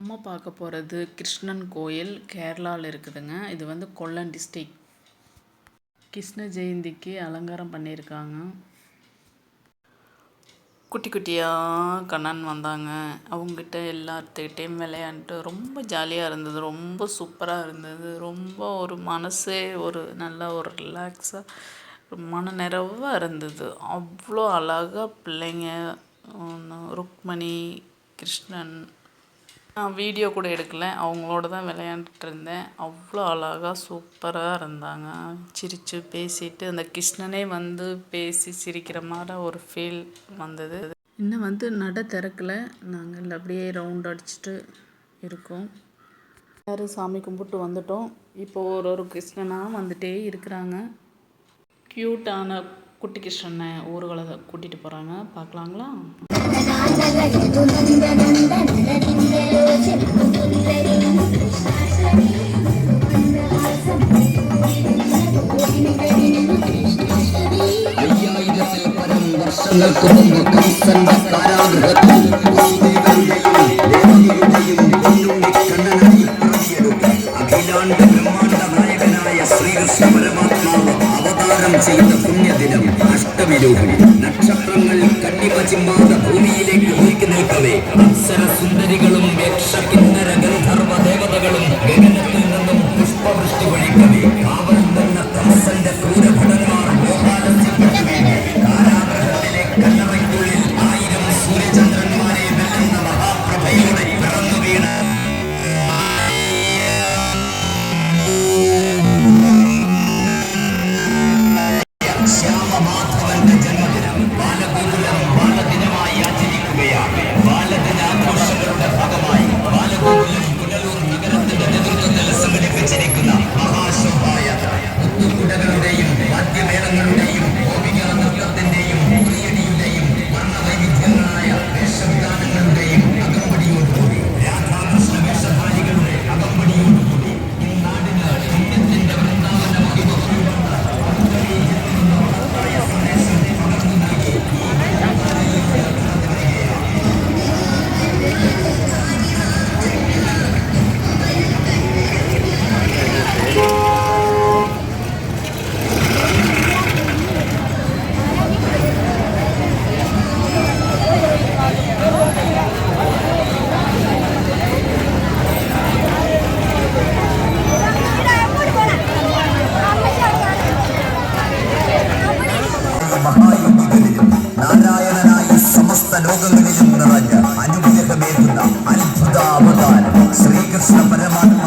நம்ம பார்க்க போகிறது கிருஷ்ணன் கோயில் கேரளாவில் இருக்குதுங்க. இது வந்து கொல்லன் டிஸ்ட்ரிக். கிருஷ்ண ஜெயந்திக்கு அலங்காரம் பண்ணியிருக்காங்க. குட்டி குட்டியாக கண்ணன் வந்தாங்க. அவங்ககிட்ட எல்லாத்துக்கிட்டேயும் விளையாண்டுட்டு ரொம்ப ஜாலியாக இருந்தது. ரொம்ப சூப்பராக இருந்தது. ரொம்ப ஒரு மனசே ஒரு நல்ல ஒரு ரிலாக்ஸாக மன நிறைவாக இருந்தது. அவ்வளோ அழகாக பிள்ளைங்க ருக்மணி கிருஷ்ணன் நான் வீடியோ கூட எடுக்கலை, அவங்களோட தான் விளையாண்டுட்டு இருந்தேன். அவ்வளோ அழகாக சூப்பராக இருந்தாங்க. சிரித்து பேசிட்டு அந்த கிருஷ்ணனே வந்து பேசி சிரிக்கிற மாதிரி ஒரு ஃபீல் வந்தது. இன்னும் வந்து நட திறக்கலை, நாங்கள் அப்படியே ரவுண்ட் அடிச்சுட்டு இருக்கோம். எல்லோரும் சாமி கும்பிட்டு வந்துட்டோம். இப்போ ஒரு கிருஷ்ணனாக வந்துட்டே இருக்கிறாங்க. க்யூட்டான குட்டி கிருஷ்ணனை ஊர்வலை கூட்டிகிட்டு போகிறாங்க. பார்க்கலாங்களா? വർഷങ്ങൾക്ക് മുമ്പ് കംസന്റെ കാരാഗൃഹത്തിൽ അഖിലാണ്ട ബ്രഹ്മാണ്ട നായകനായ ശ്രീകൃഷ്ണ പരമാത്മാവ് അവതാരം ചെയ്ത പുണ്യദിനം അഷ്ടമിരോഹിണി. നക്ഷത്രങ്ങൾ കണ്ണിമ ചിമ്മാത ഭൂമിയിലേക്ക് നീക്കി നിൽക്കവേ അപ്സര സുന്ദരികളും യക്ഷകിന്നര ഗന്ധർവ ദേവതകളും ഗഗനത്തിൽ നിന്നും പുഷ്പവൃഷ്ടി ഒഴിക്കവേ കാവൽ നിന്ന കംസന്റെ ക്രൂരഭടന്മാർ മോഹാലസ്യപ്പെട്ടു വീണു. കാരാഗൃഹത്തിലെ കല്ലറയ്ക്കുള്ളിൽ 1000 സൂര്യചന്ദ്രന്മാരെ വെല്ലുന്ന മഹാപ്രഭയോടെ പിറന്നു വീണ ശ്യാമമാധവന്റെ ജന്മദിനം ബാലഗോകുലം ബാലദിനമായി ആചരിക്കുകയാണ്. ബാലദിനാഘോഷങ്ങളുടെ ഭാഗമായി ബാലഗോകുലം പുനലൂർ നഗരത്തിന്റെ നേതൃത്വത്തിൽ സംഘടിപ്പിച്ചിരിക്കുന്ന മഹാശോഭായാത്ര കുത്തുകുടകളുടെയും വാദ്യമേളങ്ങളുടെയും ഗോപിക നൃത്തത്തിന്റെയും പ്രിയടിയുടെയും വർണ്ണവൈവിധ്യങ്ങളായ വേഷവിധാനങ്ങളുടെയും അകമ്പടിയോടുകൂടി രാധാകൃഷ്ണ വേഷധാരികളുടെ അകമ്പടിയോടുകൂടി ഈ നാടിന് പുണ്യത്തിന്റെ വൃന്ദാവന മഹിമ മഹായുഗികളിലും നാരായണനായി സമസ്ത ലോകങ്ങളിലും നിറഞ്ഞ അനുഗ്രഹമേകുന്ന അത്ഭുത അവതാരം ശ്രീകൃഷ്ണ പരമാത്മ